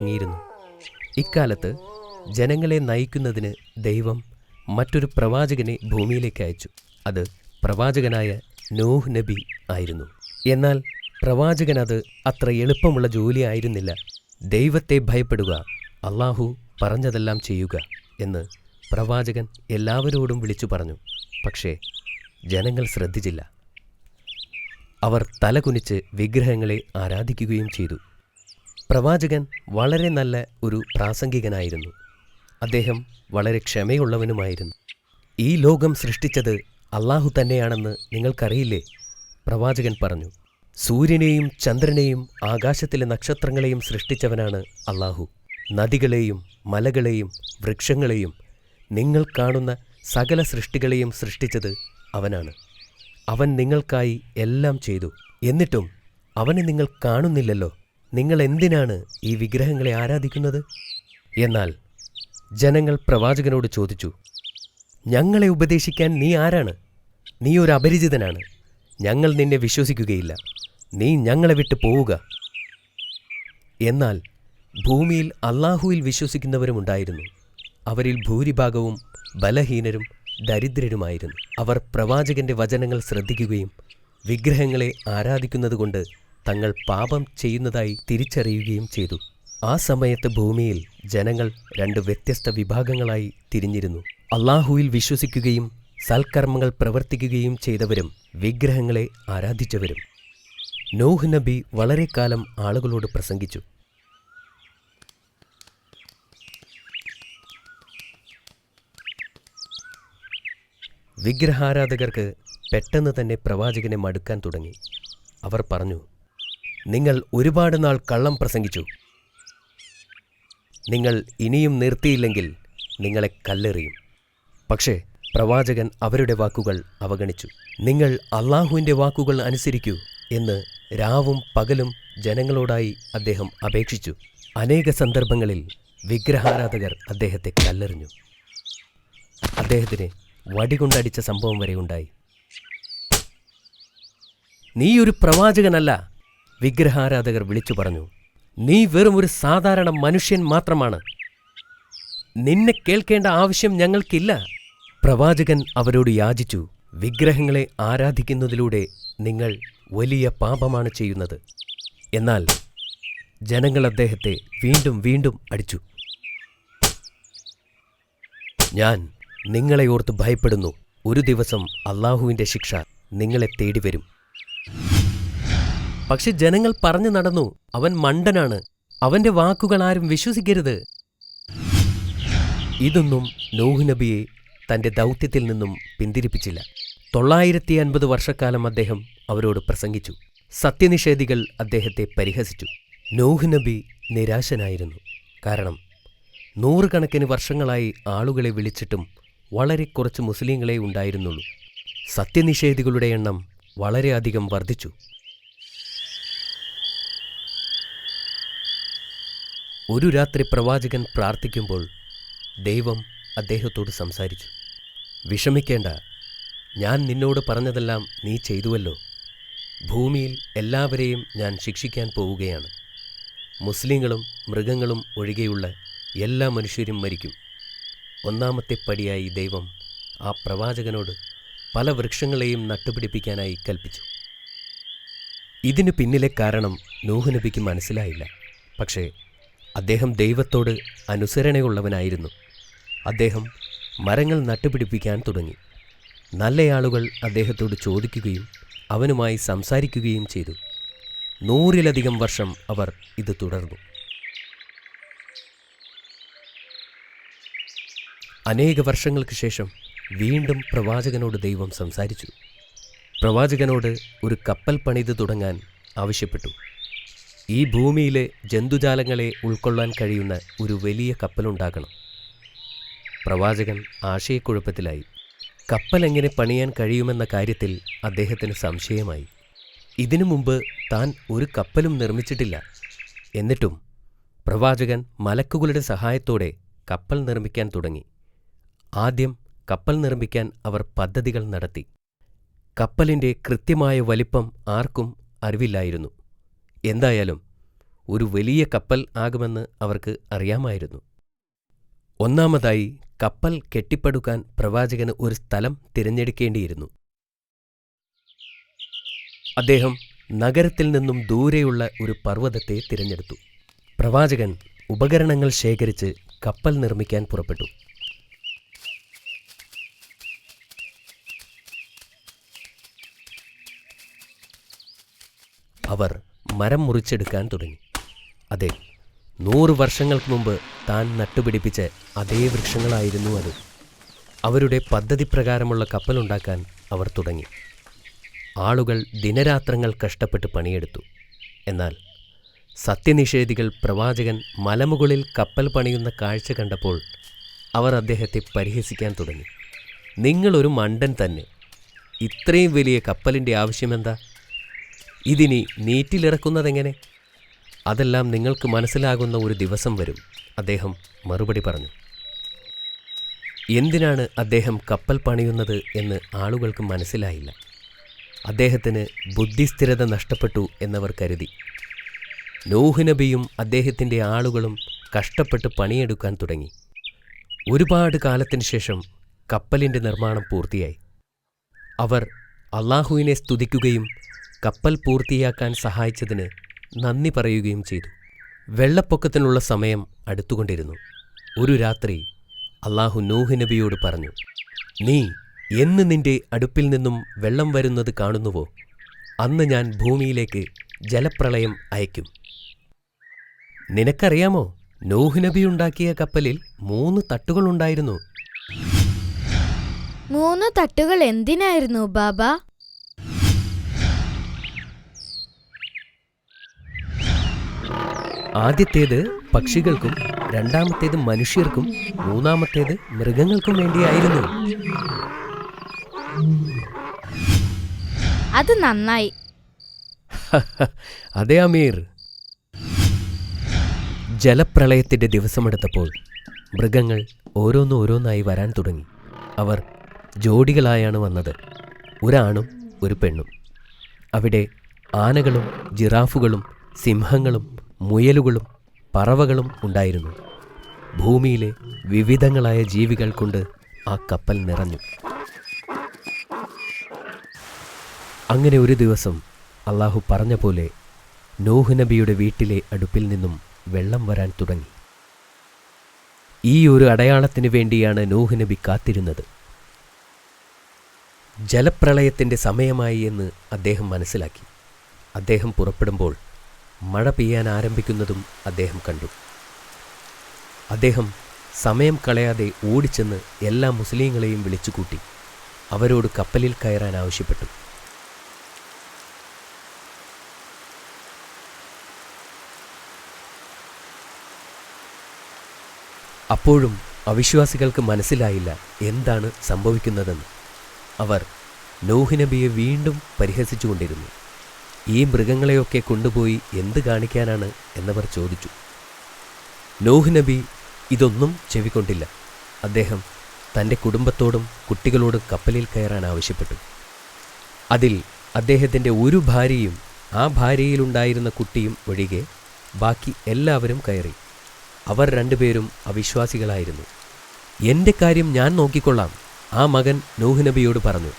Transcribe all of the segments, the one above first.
തുടങ്ങിയിരുന്നു. ഇക്കാലത്ത് ജനങ്ങളെ നയിക്കുന്നതിന് ദൈവം മറ്റൊരു പ്രവാചകനെ ഭൂമിയിലേക്ക് അയച്ചു. അത് പ്രവാചകനായ നോഹ് നബി ആയിരുന്നു. എന്നാൽ പ്രവാചകനത് അത്ര എളുപ്പമുള്ള ജോലിയായിരുന്നില്ല. ദൈവത്തെ ഭയപ്പെടുക, അള്ളാഹു പറഞ്ഞതെല്ലാം ചെയ്യുക എന്ന് പ്രവാചകൻ എല്ലാവരോടും വിളിച്ചു പറഞ്ഞു. പക്ഷേ ജനങ്ങൾ ശ്രദ്ധിച്ചില്ല. അവർ തലകുനിച്ച് വിഗ്രഹങ്ങളെ ആരാധിക്കുകയും ചെയ്തു. പ്രവാചകൻ വളരെ നല്ല ഒരു പ്രാസംഗികനായിരുന്നു. അദ്ദേഹം വളരെ ക്ഷമയുള്ളവനുമായിരുന്നു. ഈ ലോകം സൃഷ്ടിച്ചത് അള്ളാഹു തന്നെയാണെന്ന് നിങ്ങൾക്കറിയില്ലേ? പ്രവാചകൻ പറഞ്ഞു. സൂര്യനെയും ചന്ദ്രനെയും ആകാശത്തിലെ നക്ഷത്രങ്ങളെയും സൃഷ്ടിച്ചവനാണ് അള്ളാഹു. നദികളെയും മലകളെയും വൃക്ഷങ്ങളെയും നിങ്ങൾ കാണുന്ന സകല സൃഷ്ടികളെയും സൃഷ്ടിച്ചത് അവനാണ്. അവൻ നിങ്ങൾക്കായി എല്ലാം ചെയ്തു. എന്നിട്ടും അവനെ നിങ്ങൾ കാണുന്നില്ലല്ലോ. നിങ്ങൾ എന്തിനാണ് ഈ വിഗ്രഹങ്ങളെ ആരാധിക്കുന്നത്? എന്നാൽ ജനങ്ങൾ പ്രവാചകനോട് ചോദിച്ചു, ഞങ്ങളെ ഉപദേശിക്കാൻ നീ ആരാണ്? നീ ഒരു അപരിചിതനാണ്. ഞങ്ങൾ നിന്നെ വിശ്വസിക്കുകയില്ല. നീ ഞങ്ങളെ വിട്ടു പോവുക. എന്നാൽ ഭൂമിയിൽ അള്ളാഹുവിൽ വിശ്വസിക്കുന്നവരുമുണ്ടായിരുന്നു. അവരിൽ ഭൂരിഭാഗവും ബലഹീനരും ദരിദ്രരുമായിരുന്നു. അവർ പ്രവാചകന്റെ വചനങ്ങൾ ശ്രദ്ധിക്കുകയും വിഗ്രഹങ്ങളെ ആരാധിക്കുന്നതുകൊണ്ട് തങ്ങൾ പാപം ചെയ്യുന്നതായി തിരിച്ചറിയുകയും ചെയ്തു. ആ സമയത്ത് ഭൂമിയിൽ ജനങ്ങൾ 2 വ്യത്യസ്ത വിഭാഗങ്ങളായി തിരിഞ്ഞിരുന്നു. അള്ളാഹുവിൽ വിശ്വസിക്കുകയും സൽക്കർമ്മങ്ങൾ പ്രവർത്തിക്കുകയും ചെയ്തവരും വിഗ്രഹങ്ങളെ ആരാധിച്ചവരും. നോഹ് നബി വളരെ കാലം ആളുകളോട് പ്രസംഗിച്ചു. വിഗ്രഹാരാധകർക്ക് പെട്ടെന്ന് തന്നെ പ്രവാചകനെ മടുക്കാൻ തുടങ്ങി. അവർ പറഞ്ഞു, നിങ്ങൾ ഒരുപാട് നാൾ കള്ളം പ്രസംഗിച്ചു. നിങ്ങൾ ഇനിയും നിർത്തിയില്ലെങ്കിൽ നിങ്ങളെ കല്ലെറിയും. പക്ഷേ പ്രവാചകൻ അവരുടെ വാക്കുകൾ അവഗണിച്ചു. നിങ്ങൾ അള്ളാഹുവിൻ്റെ വാക്കുകൾ അനുസരിക്കൂ എന്ന് രാവും പകലും ജനങ്ങളോടായി അദ്ദേഹം അപേക്ഷിച്ചു. അനേക സന്ദർഭങ്ങളിൽ വിഗ്രഹാരാധകർ അദ്ദേഹത്തെ കല്ലെറിഞ്ഞു. അദ്ദേഹത്തിനെ വടികൊണ്ടടിച്ച സംഭവം വരെ ഉണ്ടായി. നീ ഒരു പ്രവാചകനല്ല, വിഗ്രഹാരാധകർ വിളിച്ചു പറഞ്ഞു. നീ വെറും ഒരു സാധാരണ മനുഷ്യൻ മാത്രമാണ്. നിന്നെ കേൾക്കേണ്ട ആവശ്യം ഞങ്ങൾക്കില്ല. പ്രവാചകൻ അവരോട് യാചിച്ചു, വിഗ്രഹങ്ങളെ ആരാധിക്കുന്നതിലൂടെ നിങ്ങൾ വലിയ പാപമാണ് ചെയ്യുന്നത്. എന്നാൽ ജനങ്ങൾ അദ്ദേഹത്തെ വീണ്ടും വീണ്ടും അടിച്ചു. ഞാൻ നിങ്ങളെ ഓർത്ത് ഭയപ്പെടുന്നു. ഒരു ദിവസം അള്ളാഹുവിൻ്റെ ശിക്ഷ നിങ്ങളെ തേടി വരും. പക്ഷെ ജനങ്ങൾ പറഞ്ഞു നടന്നു, അവൻ മണ്ടനാണ്, അവന്റെ വാക്കുകൾ ആരും വിശ്വസിക്കരുത്. ഇതൊന്നും നോഹ് നബിയെ തന്റെ ദൗത്യത്തിൽ നിന്നും പിന്തിരിപ്പിച്ചില്ല. 950 വർഷക്കാലം അദ്ദേഹം അവരോട് പ്രസംഗിച്ചു. സത്യനിഷേധികൾ അദ്ദേഹത്തെ പരിഹസിച്ചു. നോഹ് നബി നിരാശനായിരുന്നു. കാരണം 100 കണക്കിന് വർഷങ്ങളായി ആളുകളെ വിളിച്ചിട്ടും വളരെ കുറച്ച് മുസ്ലിങ്ങളെ ഉണ്ടായിരുന്നുള്ളൂ. സത്യനിഷേധികളുടെ എണ്ണം വളരെയധികം വർദ്ധിച്ചു. ഒരു രാത്രി പ്രവാചകൻ പ്രാർത്ഥിക്കുമ്പോൾ ദൈവം അദ്ദേഹത്തോട് സംസാരിച്ചു. വിഷമിക്കേണ്ട, ഞാൻ നിന്നോട് പറഞ്ഞതെല്ലാം നീ ചെയ്തുവല്ലോ. ഭൂമിയിൽ എല്ലാവരെയും ഞാൻ ശിക്ഷിക്കാൻ പോവുകയാണ്. മുസ്ലിങ്ങളും മൃഗങ്ങളും ഒഴികെയുള്ള എല്ലാ മനുഷ്യരും മരിക്കും. ഒന്നാമത്തെ പടിയായി ദൈവം ആ പ്രവാചകനോട് പല വൃക്ഷങ്ങളെയും നട്ടുപിടിപ്പിക്കാനായി കൽപ്പിച്ചു. ഇതിനു പിന്നിലെ കാരണം നോഹ് നബിക്ക് മനസ്സിലായില്ല. പക്ഷേ അദ്ദേഹം ദൈവത്തോട് അനുസരണയുള്ളവനായിരുന്നു. അദ്ദേഹം മരങ്ങൾ നട്ടുപിടിപ്പിക്കാൻ തുടങ്ങി. നല്ലയാളുകൾ അദ്ദേഹത്തോട് ചോദിക്കുകയും അവനുമായി സംസാരിക്കുകയും ചെയ്തു. 100-ലധികം വർഷം അവർ ഇത് തുടർന്നു. അനേക വർഷങ്ങൾക്ക് ശേഷം വീണ്ടും പ്രവാചകനോട് ദൈവം സംസാരിച്ചു. പ്രവാചകനോട് ഒരു കപ്പൽ പണിത് തുടങ്ങാൻ ആവശ്യപ്പെട്ടു. ഈ ഭൂമിയിലെ ജന്തുജാലങ്ങളെ ഉൾക്കൊള്ളാൻ കഴിയുന്ന ഒരു വലിയ കപ്പലുണ്ടാക്കണം. പ്രവാചകൻ ആശയക്കുഴപ്പത്തിലായി. കപ്പൽ എങ്ങനെ പണിയാൻ കഴിയുമെന്ന കാര്യത്തിൽ അദ്ദേഹത്തിന് സംശയമായി. ഇതിനു മുമ്പ് താൻ ഒരു കപ്പലും നിർമ്മിച്ചിട്ടില്ല. എന്നിട്ടും പ്രവാചകൻ മലക്കുകളുടെ സഹായത്തോടെ കപ്പൽ നിർമ്മിക്കാൻ തുടങ്ങി. ആദ്യം കപ്പൽ നിർമ്മിക്കാൻ അവർ പദ്ധതികൾ നടത്തി. കപ്പലിൻ്റെ കൃത്യമായ വലിപ്പം ആർക്കും അറിവില്ലായിരുന്നു. എന്തായാലും ഒരു വലിയ കപ്പൽ ആകുമെന്ന് അവർക്ക് അറിയാമായിരുന്നു. ഒന്നാമതായി കപ്പൽ കെട്ടിപ്പടുക്കാൻ പ്രവാചകന് ഒരു സ്ഥലം തിരഞ്ഞെടുക്കേണ്ടിയിരുന്നു. അദ്ദേഹം നഗരത്തിൽ നിന്നും ദൂരെയുള്ള ഒരു പർവ്വതത്തെ തിരഞ്ഞെടുത്തു. പ്രവാചകൻ ഉപകരണങ്ങൾ ശേഖരിച്ച് കപ്പൽ നിർമ്മിക്കാൻ പുറപ്പെട്ടു. അവർ മരം മുറിച്ചെടുക്കാൻ തുടങ്ങി. അതെ, 100 വർഷങ്ങൾക്ക് മുമ്പ് താൻ നട്ടുപിടിപ്പിച്ച അതേ വൃക്ഷങ്ങളായിരുന്നു അത്. അവരുടെ പദ്ധതി പ്രകാരമുള്ള കപ്പലുണ്ടാക്കാൻ അവർ തുടങ്ങി. ആളുകൾ ദിനരാത്രങ്ങൾ കഷ്ടപ്പെട്ട് പണിയെടുത്തു. എന്നാൽ സത്യനിഷേധികൾ പ്രവാചകൻ മലമുകളിൽ കപ്പൽ പണിയുന്ന കാഴ്ച കണ്ടപ്പോൾ അവർ അദ്ദേഹത്തെ പരിഹസിക്കാൻ തുടങ്ങി. നിങ്ങളൊരു മണ്ടൻ തന്നെ, ഇത്രയും വലിയ കപ്പലിൻ്റെ ആവശ്യമെന്താ? ഇതിനി നീറ്റിലിറക്കുന്നതെങ്ങനെ? അതെല്ലാം നിങ്ങൾക്ക് മനസ്സിലാകുന്ന ഒരു ദിവസം വരും, അദ്ദേഹം മറുപടി പറഞ്ഞു. എന്തിനാണ് അദ്ദേഹം കപ്പൽ പണിയുന്നത് എന്ന് ആളുകൾക്ക് മനസ്സിലായില്ല. അദ്ദേഹത്തിന് ബുദ്ധിസ്ഥിരത നഷ്ടപ്പെട്ടു എന്നവർ കരുതി. നൂഹ് നബിയും അദ്ദേഹത്തിൻ്റെ ആളുകളും കഷ്ടപ്പെട്ട് പണിയെടുക്കാൻ തുടങ്ങി. ഒരുപാട് കാലത്തിന് ശേഷം കപ്പലിൻ്റെ നിർമ്മാണം പൂർത്തിയായി. അവർ അള്ളാഹുവിനെ സ്തുതിക്കുകയും കപ്പൽ പൂർത്തിയാക്കാൻ സഹായിച്ചതിന് നന്ദി പറയുകയും ചെയ്തു. വെള്ളപ്പൊക്കത്തിനുള്ള സമയം അടുത്തുകൊണ്ടിരുന്നു. ഒരു രാത്രി അള്ളാഹു നൂഹ് നബിയോട് പറഞ്ഞു, നീ എന്ന് നിന്റെ അടുപ്പിൽ നിന്നും വെള്ളം വരുന്നത് കാണുന്നുവോ, അന്ന് ഞാൻ ഭൂമിയിലേക്ക് ജലപ്രളയം അയക്കും. നിനക്കറിയാമോ, നൂഹ് നബി ഉണ്ടാക്കിയ കപ്പലിൽ 3 തട്ടുകളുണ്ടായിരുന്നു. 3 തട്ടുകൾ എന്തിനായിരുന്നു ബാബ? ആദ്യത്തേത് പക്ഷികൾക്കും, രണ്ടാമത്തേത് മനുഷ്യർക്കും, മൂന്നാമത്തേത് മൃഗങ്ങൾക്കും വേണ്ടിയായിരുന്നു. അത് നന്നായി. അതെ അമീർ. ജലപ്രളയത്തിൻ്റെ ദിവസമെടുത്തപ്പോൾ മൃഗങ്ങൾ ഓരോന്നോരോന്നായി വരാൻ തുടങ്ങി. അവർ ജോഡികളായാണ് വന്നത്, ഒരാണും ഒരു പെണ്ണും. അവിടെ ആനകളും ജിറാഫുകളും സിംഹങ്ങളും മുയലുകളും പറവകളും ഉണ്ടായിരുന്നു. ഭൂമിയിലെ വിവിധങ്ങളായ ജീവികൾ കൊണ്ട് ആ കപ്പൽ നിറഞ്ഞു. അങ്ങനെ ഒരു ദിവസം അള്ളാഹു പറഞ്ഞ പോലെ നൂഹ് നബിയുടെ വീട്ടിലെ അടുപ്പിൽ നിന്നും വെള്ളം വരാൻ തുടങ്ങി. ഈ ഒരു അടയാളത്തിന് വേണ്ടിയാണ് നൂഹ് നബി കാത്തിരുന്നത്. ജലപ്രളയത്തിൻ്റെ സമയമായി എന്ന് അദ്ദേഹം മനസ്സിലാക്കി. അദ്ദേഹം പുറപ്പെടുമ്പോൾ മഴ പെയ്യാൻ ആരംഭിക്കുന്നതും അദ്ദേഹം കണ്ടു. അദ്ദേഹം സമയം കളയാതെ ഓടിച്ചെന്ന് എല്ലാ മുസ്ലിങ്ങളെയും വിളിച്ചുകൂട്ടി അവരോട് കപ്പലിൽ കയറാൻ ആവശ്യപ്പെട്ടു. അപ്പോഴും അവിശ്വാസികൾക്ക് മനസ്സിലായില്ല എന്താണ് സംഭവിക്കുന്നതെന്ന്. അവർ നൂഹ് നബിയെ വീണ്ടും പരിഹസിച്ചുകൊണ്ടിരുന്നു. ഈ മൃഗങ്ങളെയൊക്കെ കൊണ്ടുപോയി എന്ത് കാണിക്കാനാണ് എന്നവർ ചോദിച്ചു. നൂഹ് നബി ഇതൊന്നും ചെവിക്കൊണ്ടില്ല. അദ്ദേഹം തൻ്റെ കുടുംബത്തോടും കുട്ടികളോടും കപ്പലിൽ കയറാൻ ആവശ്യപ്പെട്ടു. അതിൽ അദ്ദേഹത്തിൻ്റെ ഒരു ഭാര്യയും ആ ഭാര്യയിലുണ്ടായിരുന്ന കുട്ടിയും ഒഴികെ ബാക്കി എല്ലാവരും കയറി. അവർ 2 പേരും അവിശ്വാസികളായിരുന്നു. എൻ്റെ കാര്യം ഞാൻ നോക്കിക്കൊള്ളാം, ആ മകൻ നൂഹ് നബിയോട് പറഞ്ഞു.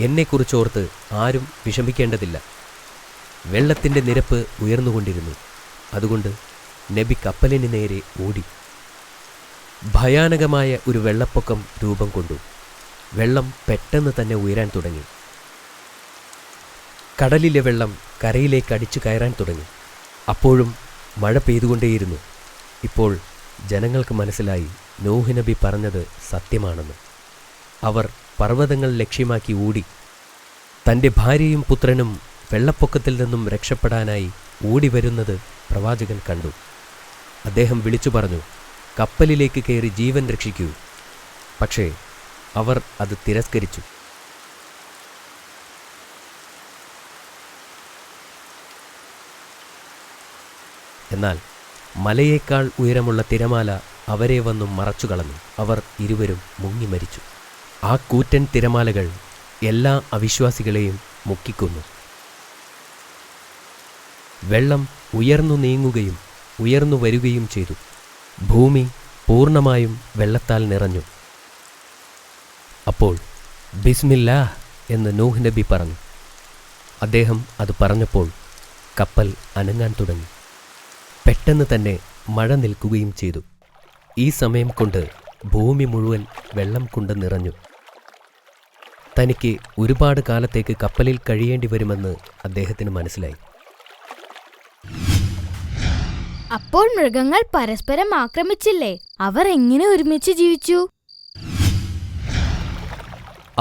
എന്നെക്കുറിച്ചോർത്ത് ആരും വിഷമിക്കേണ്ടതില്ല. വെള്ളത്തിൻ്റെ നിരപ്പ് ഉയർന്നുകൊണ്ടിരുന്നു. അതുകൊണ്ട് നബി കപ്പലിന് നേരെ ഓടി. ഭയാനകമായ ഒരു വെള്ളപ്പൊക്കം രൂപം കൊണ്ടു. വെള്ളം പെട്ടെന്ന് തന്നെ ഉയരാൻ തുടങ്ങി. കടലിലെ വെള്ളം കരയിലേക്ക് അടിച്ചു കയറാൻ തുടങ്ങി. അപ്പോഴും മഴ പെയ്തുകൊണ്ടേയിരുന്നു. ഇപ്പോൾ ജനങ്ങൾക്ക് മനസ്സിലായി നൂഹ് നബി പറഞ്ഞത് സത്യമാണെന്ന്. അവർ പർവ്വതങ്ങൾ ലക്ഷ്യമാക്കി ഓടി. തൻ്റെ ഭാര്യയും പുത്രനും വെള്ളപ്പൊക്കത്തിൽ നിന്നും രക്ഷപ്പെടാനായി ഓടി വരുന്നത് പ്രവാചകൻ കണ്ടു. അദ്ദേഹം വിളിച്ചു പറഞ്ഞു, കപ്പലിലേക്ക് കയറി ജീവൻ രക്ഷിക്കൂ. പക്ഷേ അവർ അത് തിരസ്കരിച്ചു. എന്നാൽ മലയേക്കാൾ ഉയരമുള്ള തിരമാല അവരെ വന്നും മറച്ചുകളഞ്ഞു. അവർ ഇരുവരും മുങ്ങി മരിച്ചു. ആ കൂറ്റൻ തിരമാലകൾ എല്ലാ അവിശ്വാസികളെയും മുക്കിക്കൊന്നു. വെള്ളം ഉയർന്നു നീങ്ങുകയും ഉയർന്നു വരികയും ചെയ്തു. ഭൂമി പൂർണ്ണമായും വെള്ളത്താൽ നിറഞ്ഞു. അപ്പോൾ ബിസ്മില്ലാഹ് എന്ന് നൂഹ് നബി പറഞ്ഞു. അദ്ദേഹം അത് പറഞ്ഞപ്പോൾ കപ്പൽ അനങ്ങാൻ തുടങ്ങി. പെട്ടെന്ന് തന്നെ മഴ നിൽക്കുകയും ചെയ്തു. ഈ സമയം കൊണ്ട് ഭൂമി മുഴുവൻ വെള്ളം കൊണ്ട് നിറഞ്ഞു. തനിക്ക് ഒരുപാട് കാലത്തേക്ക് കപ്പലിൽ കഴിയേണ്ടി വരുമെന്ന് അദ്ദേഹത്തിന് മനസ്സിലായി. അപ്പോൾ മൃഗങ്ങൾ പരസ്പരം ആക്രമിച്ചില്ലേ? അവർ എങ്ങനെ ഒരുമിച്ച് ജീവിച്ചു?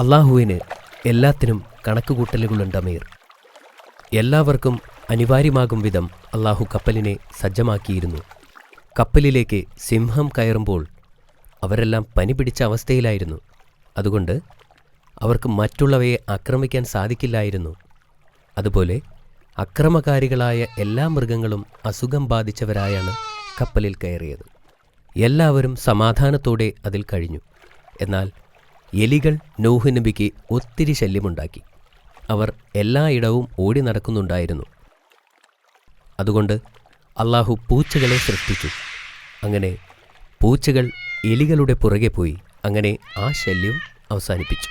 അള്ളാഹുവിന് എല്ലാത്തിനും കണക്കുകൂട്ടലുകളുണ്ട് അമീർ. എല്ലാവർക്കും അനിവാര്യമാകും വിധം അള്ളാഹു കപ്പലിനെ സജ്ജമാക്കിയിരുന്നു. കപ്പലിലേക്ക് സിംഹം കയറുമ്പോൾ അവരെല്ലാം പനി പിടിച്ച അവസ്ഥയിലായിരുന്നു. അതുകൊണ്ട് അവർക്ക് മറ്റുള്ളവയെ ആക്രമിക്കാൻ സാധിക്കില്ലായിരുന്നു. അതുപോലെ അക്രമകാരികളായ എല്ലാ മൃഗങ്ങളും അസുഖം ബാധിച്ചവരായാണ് കപ്പലിൽ കയറിയത്. എല്ലാവരും സമാധാനത്തോടെ അതിൽ കഴിഞ്ഞു. എന്നാൽ എലികൾ നൂഹ് നബിക്ക് ഒത്തിരി ശല്യമുണ്ടാക്കി. അവർ എല്ലായിടവും ഓടി നടക്കുന്നുണ്ടായിരുന്നു. അതുകൊണ്ട് അള്ളാഹു പൂച്ചകളെ സൃഷ്ടിച്ചു. അങ്ങനെ പൂച്ചകൾ എലികളുടെ പുറകെ പോയി. അങ്ങനെ ആ ശല്യം അവസാനിപ്പിച്ചു.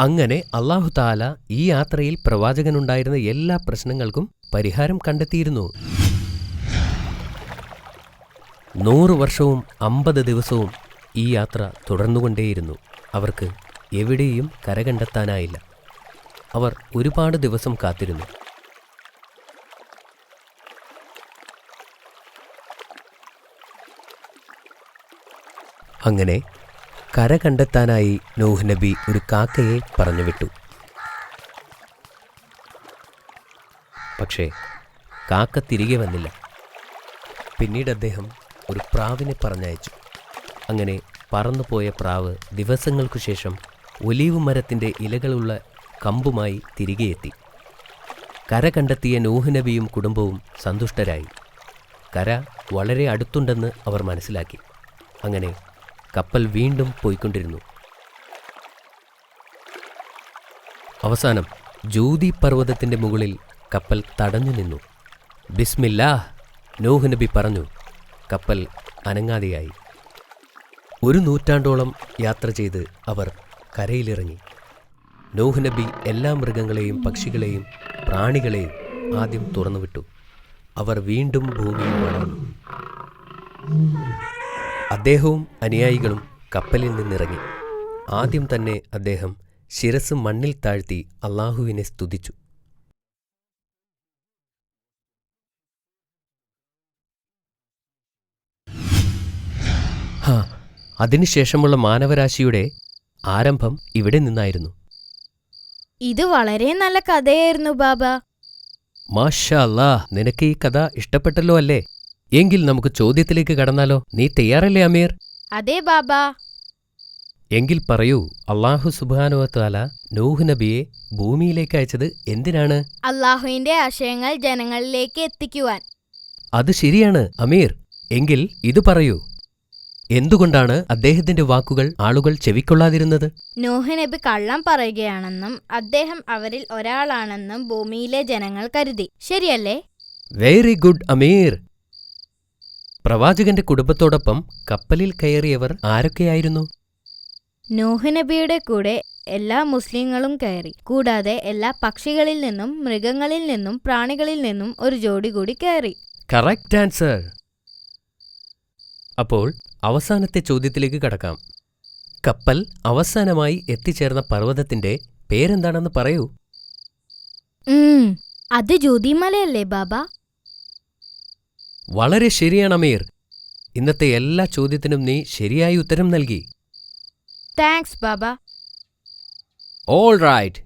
അങ്ങനെ അള്ളാഹു താല ഈ യാത്രയിൽ പ്രവാചകനുണ്ടായിരുന്ന എല്ലാ പ്രശ്നങ്ങൾക്കും പരിഹാരം കണ്ടെത്തിയിരുന്നു. 100 വർഷവും 50 ദിവസവും ഈ യാത്ര തുടർന്നുകൊണ്ടേയിരുന്നു. അവർക്ക് എവിടെയും കര കണ്ടെത്താനായില്ല. അവർ ഒരുപാട് ദിവസം കാത്തിരുന്നു. അങ്ങനെ കര കണ്ടെത്താനായി നൂഹ് നബി ഒരു കാക്കയെ പറഞ്ഞുവിട്ടു. പക്ഷേ കാക്ക തിരികെ വന്നില്ല. പിന്നീട് അദ്ദേഹം ഒരു പ്രാവിനെ പറഞ്ഞയച്ചു. അങ്ങനെ പറന്നുപോയ പ്രാവ് ദിവസങ്ങൾക്കു ശേഷം ഒലീവ് മരത്തിൻ്റെ ഇലകളുള്ള കമ്പുമായി തിരികെ എത്തി. കര കണ്ടെത്തിയ നൂഹ് നബിയും കുടുംബവും സന്തുഷ്ടരായി. കര വളരെ അടുത്തുണ്ടെന്ന് അവർ മനസ്സിലാക്കി. അങ്ങനെ കപ്പൽ വീണ്ടും പോയിക്കൊണ്ടിരുന്നു. അവസാനം ജൂതി പർവ്വതത്തിൻ്റെ മുകളിൽ കപ്പൽ തടഞ്ഞു നിന്നു. ബിസ്മില്ലാഹ് നൂഹ് നബി പറഞ്ഞു. കപ്പൽ അനങ്ങാതെയായി. 1 നൂറ്റാണ്ടോളം യാത്ര ചെയ്ത് അവർ കരയിലിറങ്ങി. നൂഹ് നബി എല്ലാ മൃഗങ്ങളെയും പക്ഷികളെയും പ്രാണികളെയും ആദ്യം തുറന്നുവിട്ടു. അവർ വീണ്ടും ഭൂമിയിൽ വളർന്നു. അദ്ദേഹവും അനുയായികളും കപ്പലിൽ നിന്നിറങ്ങി. ആദ്യം തന്നെ അദ്ദേഹം ശിരസ് മണ്ണിൽ താഴ്ത്തി അള്ളാഹുവിനെ സ്തുതിച്ചു. അതിനുശേഷമുള്ള മാനവരാശിയുടെ ആരംഭം ഇവിടെ നിന്നായിരുന്നു. ഇത് വളരെ നല്ല കഥയായിരുന്നു ബാബ. മാഷാ അല്ലാഹ്, നിനക്ക് ഈ കഥ ഇഷ്ടപ്പെട്ടല്ലോ അല്ലേ? എങ്കിൽ നമുക്ക് ചോദ്യത്തിലേക്ക് കടന്നാലോ? നീ തയ്യാറല്ലേ അമീർ? അതെ ബാബ. എങ്കിൽ പറയൂ, അള്ളാഹു സുബ്ഹാനഹു വ തആല നൂഹ് നബിയെ ഭൂമിയിലേക്ക് അയച്ചത് എന്തിനാണ്? അള്ളാഹുവിന്റെ ആശയങ്ങൾ ജനങ്ങളിലേക്ക് എത്തിക്കുവാൻ. അത് ശരിയാണ് അമീർ. എങ്കിൽ ഇത് പറയൂ, എന്തുകൊണ്ടാണ് അദ്ദേഹത്തിന്റെ വാക്കുകൾ ആളുകൾ ചെവിക്കൊള്ളാതിരുന്നത്? നൂഹ് നബി കള്ളം പറയുകയാണെന്നും അദ്ദേഹം അവരിൽ ഒരാളാണെന്നും ഭൂമിയിലെ ജനങ്ങൾ കരുതി. ശരിയല്ലേ? വെരി ഗുഡ് അമീർ. പ്രവാചകന്റെ കുടുംബത്തോടൊപ്പം കപ്പലിൽ കയറിയവർ ആരൊക്കെയായിരുന്നു? നൂഹ് നബിയുടെ കൂടെ എല്ലാ മുസ്ലിങ്ങളും കയറി. കൂടാതെ എല്ലാ പക്ഷികളിൽ നിന്നും മൃഗങ്ങളിൽ നിന്നും പ്രാണികളിൽ നിന്നും ഒരു ജോഡി കൂടി കയറി. Correct answer. അപ്പോൾ അവസാനത്തെ ചോദ്യത്തിലേക്ക് കടക്കാം. കപ്പൽ അവസാനമായി എത്തിച്ചേർന്ന പർവ്വതത്തിന്റെ പേരെന്താണെന്ന് പറയൂ. അത് ജ്യോതിമലയല്ലേ ബാബ? വളരെ ശരിയാണ് അമീർ. ഇന്നത്തെ എല്ലാ ചോദ്യത്തിനും നീ ശരിയായി ഉത്തരം നൽകി. താങ്ക്സ് ബാബ. All right.